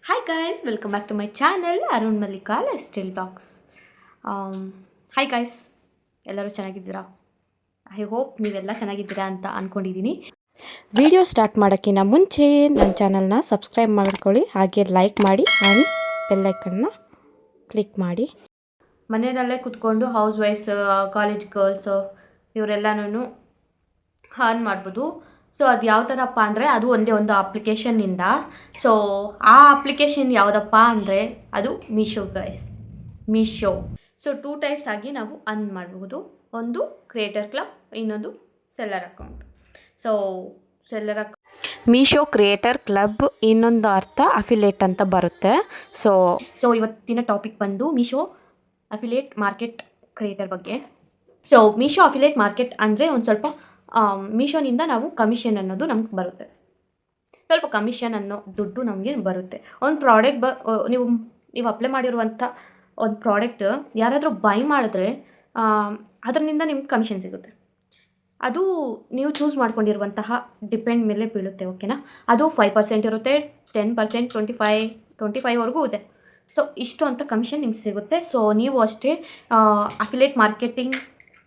Hi guys, welcome back to my channel Arun Malika Lifestyle Vlogs. Hi guys, ಎಲ್ಲರೂ ಚೆನ್ನಾಗಿದ್ದೀರಾ? I hope ನೀವೆಲ್ಲ ಚೆನ್ನಾಗಿದ್ದೀರಾ ಅಂತ ಅಂದ್ಕೊಂಡಿದ್ದೀನಿ. ವಿಡಿಯೋ ಸ್ಟಾರ್ಟ್ ಮಾಡೋಕ್ಕಿಂತ ಮುಂಚೆ ನನ್ನ ಚಾನಲ್ನ ಸಬ್ಸ್ಕ್ರೈಬ್ ಮಾಡ್ಕೊಳ್ಳಿ, ಹಾಗೆ ಲೈಕ್ ಮಾಡಿ ಆ್ಯಂಡ್ ಬೆಲ್ಲೈಕನ್ನ ಕ್ಲಿಕ್ ಮಾಡಿ. ಮನೆಯಲ್ಲೇ ಕೂತ್ಕೊಂಡು ಹೌಸ್ ವೈಫ್ಸ್, ಕಾಲೇಜ್ ಗರ್ಲ್ಸ್ ಇವರೆಲ್ಲನೂ ಅರ್ನ್ ಮಾಡ್ಬೋದು. ಸೊ ಅದು ಯಾವ ಥರಪ್ಪ ಅಂದರೆ ಅದು ಒಂದೇ ಒಂದು ಅಪ್ಲಿಕೇಶನ್ನಿಂದ. ಸೊ ಆ ಅಪ್ಲಿಕೇಶನ್ ಯಾವುದಪ್ಪ ಅಂದರೆ ಅದು Meesho guys, Meesho. So 2 types ಆಗಿ ನಾವು ಅರ್ನ್ ಮಾಡ್ಬೋದು. ಒಂದು ಕ್ರಿಯೇಟರ್ ಕ್ಲಬ್, ಇನ್ನೊಂದು seller account. So seller Meesho creator club ಇನ್ನೊಂದು ಅರ್ಥ ಅಫಿಲೇಟ್ ಅಂತ ಬರುತ್ತೆ. ಸೊ ಇವತ್ತಿನ ಟಾಪಿಕ್ ಬಂದು ಮೀಶೋ ಅಫಿಲೇಟ್ ಮಾರ್ಕೆಟ್ ಕ್ರಿಯೇಟರ್ ಬಗ್ಗೆ. ಸೊ ಮೀಶೋ ಅಫಿಲೇಟ್ ಮಾರ್ಕೆಟ್ ಅಂದರೆ ಒಂದು ಸ್ವಲ್ಪ ಮೀಶೋನಿಂದ ನಾವು ಕಮಿಷನ್ ಅನ್ನೋದು ನಮ್ಗೆ ಬರುತ್ತೆ. ಸ್ವಲ್ಪ ಕಮಿಷನ್ ಅನ್ನೋ ದುಡ್ಡು ನಮಗೆ ಬರುತ್ತೆ. ಒಂದು ಪ್ರಾಡಕ್ಟ್ ನೀವು ಅಪ್ಲೈ ಮಾಡಿರುವಂಥ ಒಂದು ಪ್ರಾಡಕ್ಟ್ ಯಾರಾದರೂ ಬೈ ಮಾಡಿದ್ರೆ ಅದರಿಂದ ನಿಮ್ಗೆ ಕಮಿಷನ್ ಸಿಗುತ್ತೆ. ಅದು ನೀವು ಚೂಸ್ ಮಾಡ್ಕೊಂಡಿರುವಂತಹ ಡಿಪೆಂಡ್ ಮೇಲೆ ಬೀಳುತ್ತೆ, ಓಕೆನಾ. ಅದು 5% ಇರುತ್ತೆ, 10%, 25ವರೆಗೂ ಇದೆ. ಸೊ ಇಷ್ಟು ಅಂತ ಕಮಿಷನ್ ನಿಮ್ಗೆ ಸಿಗುತ್ತೆ. ಸೊ ನೀವು ಅಷ್ಟೇ ಅಫಿಲೇಟ್ ಮಾರ್ಕೆಟಿಂಗ್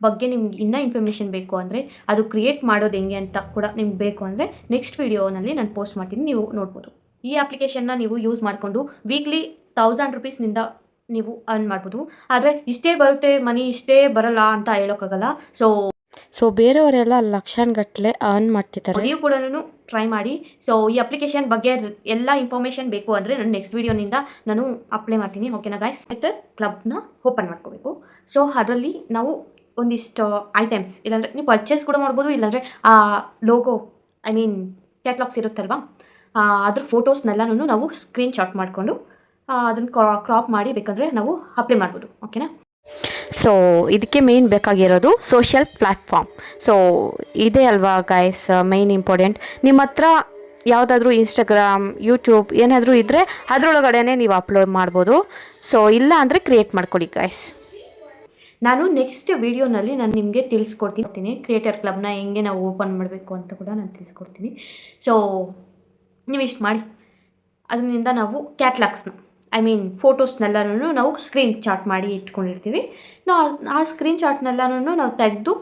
ಬಗ್ಗೆ ನಿಮ್ಗೆ ಇನ್ನೂ ಇನ್ಫಾರ್ಮೇಷನ್ ಬೇಕು ಅಂದರೆ, ಅದು ಕ್ರಿಯೇಟ್ ಮಾಡೋದು ಹೆಂಗೆ ಅಂತ ಕೂಡ ನಿಮ್ಗೆ ಬೇಕು ಅಂದರೆ ನೆಕ್ಸ್ಟ್ ವೀಡಿಯೋನಲ್ಲಿ ನಾನು ಪೋಸ್ಟ್ ಮಾಡ್ತೀನಿ, ನೀವು ನೋಡ್ಬೋದು. ಈ ಅಪ್ಲಿಕೇಶನ್ನ ನೀವು ಯೂಸ್ ಮಾಡಿಕೊಂಡು ವೀಕ್ಲಿ 1000 ರೂಪೀಸ್ನಿಂದ ನೀವು ಅರ್ನ್ ಮಾಡ್ಬೋದು. ಆದರೆ ಇಷ್ಟೇ ಬರುತ್ತೆ ಮನಿ, ಇಷ್ಟೇ ಬರಲ್ಲ ಅಂತ ಹೇಳೋಕ್ಕಾಗಲ್ಲ. ಸೊ ಬೇರೆಯವರೆಲ್ಲ ಲಕ್ಷಾನುಗಟ್ಟಲೆ ಅರ್ನ್ ಮಾಡ್ತಿದ್ದಾರೆ. ನೀವು ಕೂಡ ಟ್ರೈ ಮಾಡಿ. ಸೊ ಈ ಅಪ್ಲಿಕೇಶನ್ ಬಗ್ಗೆ ಎಲ್ಲ ಇನ್ಫಾರ್ಮೇಷನ್ ಬೇಕು ಅಂದರೆ ನಾನು ನೆಕ್ಸ್ಟ್ ವೀಡಿಯೋನಿಂದ ನಾನು ಅಪ್ಲೈ ಮಾಡ್ತೀನಿ, ಓಕೆನಾ ಗೈಸ್. ಕ್ಲಬ್ನ ಓಪನ್ ಮಾಡ್ಕೋಬೇಕು. ಸೊ ಅದರಲ್ಲಿ ನಾವು ಒಂದಿಷ್ಟು ಐಟಮ್ಸ್, ಇಲ್ಲಾಂದರೆ ನೀವು ಪರ್ಚೇಸ್ ಕೂಡ ಮಾಡ್ಬೋದು, ಇಲ್ಲಾಂದರೆ ಆ ಲೋಗೋ ಕ್ಯಾಟ್ಲಾಗ್ಸ್ ಇರುತ್ತಲ್ವ, ಅದ್ರ ಫೋಟೋಸ್ನೆಲ್ಲನೂ ನಾವು ಸ್ಕ್ರೀನ್ ಶಾಟ್ ಮಾಡಿಕೊಂಡು ಅದನ್ನು ಕ್ರಾಪ್ ಮಾಡಿ ಬೇಕಂದರೆ ನಾವು ಅಪ್ಲೈ ಮಾಡ್ಬೋದು, ಓಕೆನಾ. ಸೊ ಇದಕ್ಕೆ ಮೇನ್ ಬೇಕಾಗಿರೋದು ಸೋಷಿಯಲ್ ಪ್ಲ್ಯಾಟ್ಫಾರ್ಮ್. ಸೊ ಇದೇ ಅಲ್ವಾ ಗೈಸ್ ಮೇನ್ ಇಂಪಾರ್ಟೆಂಟ್. ನಿಮ್ಮ ಹತ್ರ ಯಾವುದಾದ್ರೂ ಇನ್ಸ್ಟಾಗ್ರಾಮ್, ಯೂಟ್ಯೂಬ್ ಏನಾದರೂ ಇದ್ದರೆ ಅದರೊಳಗಡೆನೇ ನೀವು ಅಪ್ಲೋಡ್ ಮಾಡ್ಬೋದು. ಸೊ ಇಲ್ಲ ಅಂದರೆ ಕ್ರಿಯೇಟ್ ಮಾಡ್ಕೊಳ್ಳಿ ಗೈಸ್. ನಾನು ನೆಕ್ಸ್ಟ್ ವೀಡಿಯೋನಲ್ಲಿ ನಾನು ನಿಮಗೆ ತಿಳಿಸ್ಕೊಡ್ತೀನಿ ಕ್ರಿಯೇಟರ್ ಕ್ಲಬ್ನ ಹೆಂಗೆ ನಾವು ಓಪನ್ ಮಾಡಬೇಕು ಅಂತ ಕೂಡ ನಾನು ತಿಳಿಸ್ಕೊಡ್ತೀನಿ. ಸೊ ನೀವು ಇಷ್ಟು ಮಾಡಿ, ಅದರಿಂದ ನಾವು ಕ್ಯಾಟ್ಲಾಗ್ಸ್ನ ಫೋಟೋಸ್ನೆಲ್ಲನೂ ನಾವು ಸ್ಕ್ರೀನ್ ಶಾಟ್ ಮಾಡಿ ಇಟ್ಕೊಂಡಿರ್ತೀವಿ. ನಾವು ಆ ಸ್ಕ್ರೀನ್ ಶಾಟ್ನೆಲ್ಲನೂ ನಾವು ತೆಗೆದು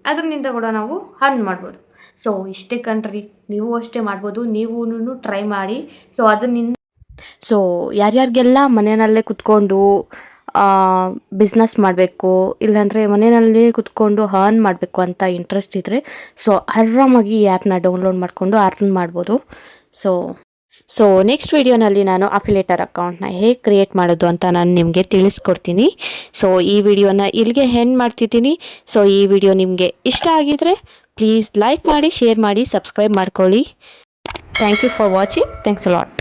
ಅದರಿಂದ ಕೂಡ ನಾವು ಅರ್ನ್ ಮಾಡ್ಬೋದು. ಸೊ ಇಷ್ಟೇ ಕಣ್ರಿ, ನೀವು ಅಷ್ಟೇ ಮಾಡ್ಬೋದು, ನೀವೂ ಟ್ರೈ ಮಾಡಿ. ಸೊ ಯಾರ್ಯಾರಿಗೆಲ್ಲ ಮನೆಯಲ್ಲೇ ಕುತ್ಕೊಂಡು ಬಿಸ್ನೆಸ್ ಮಾಡಬೇಕು, ಇಲ್ಲಾಂದರೆ ಮನೆಯಲ್ಲಿ ಕುತ್ಕೊಂಡು ಅರ್ನ್ ಮಾಡಬೇಕು ಅಂತ ಇಂಟ್ರೆಸ್ಟ್ ಇದ್ದರೆ ಸೊ ಆರಾಮಾಗಿ ಈ ಆ್ಯಪ್ನ ಡೌನ್ಲೋಡ್ ಮಾಡಿಕೊಂಡು ಅರ್ನ್ ಮಾಡ್ಬೋದು. ಸೊ ನೆಕ್ಸ್ಟ್ ವೀಡಿಯೋನಲ್ಲಿ ನಾನು ಅಫಿಲೇಟರ್ ಅಕೌಂಟ್ನ ಹೇಗೆ ಕ್ರಿಯೇಟ್ ಮಾಡೋದು ಅಂತ ನಾನು ನಿಮಗೆ ತಿಳಿಸ್ಕೊಡ್ತೀನಿ. ಸೊ ಈ ವಿಡಿಯೋನ ಇಲ್ಲಿಗೆ ಎಂಡ್ ಮಾಡ್ತಿದ್ದೀನಿ. ಸೊ ಈ ವಿಡಿಯೋ ನಿಮಗೆ ಇಷ್ಟ ಆಗಿದರೆ ಪ್ಲೀಸ್ ಲೈಕ್ ಮಾಡಿ, ಶೇರ್ ಮಾಡಿ, ಸಬ್ಸ್ಕ್ರೈಬ್ ಮಾಡ್ಕೊಳ್ಳಿ. Thank you for watching. Thanks a lot.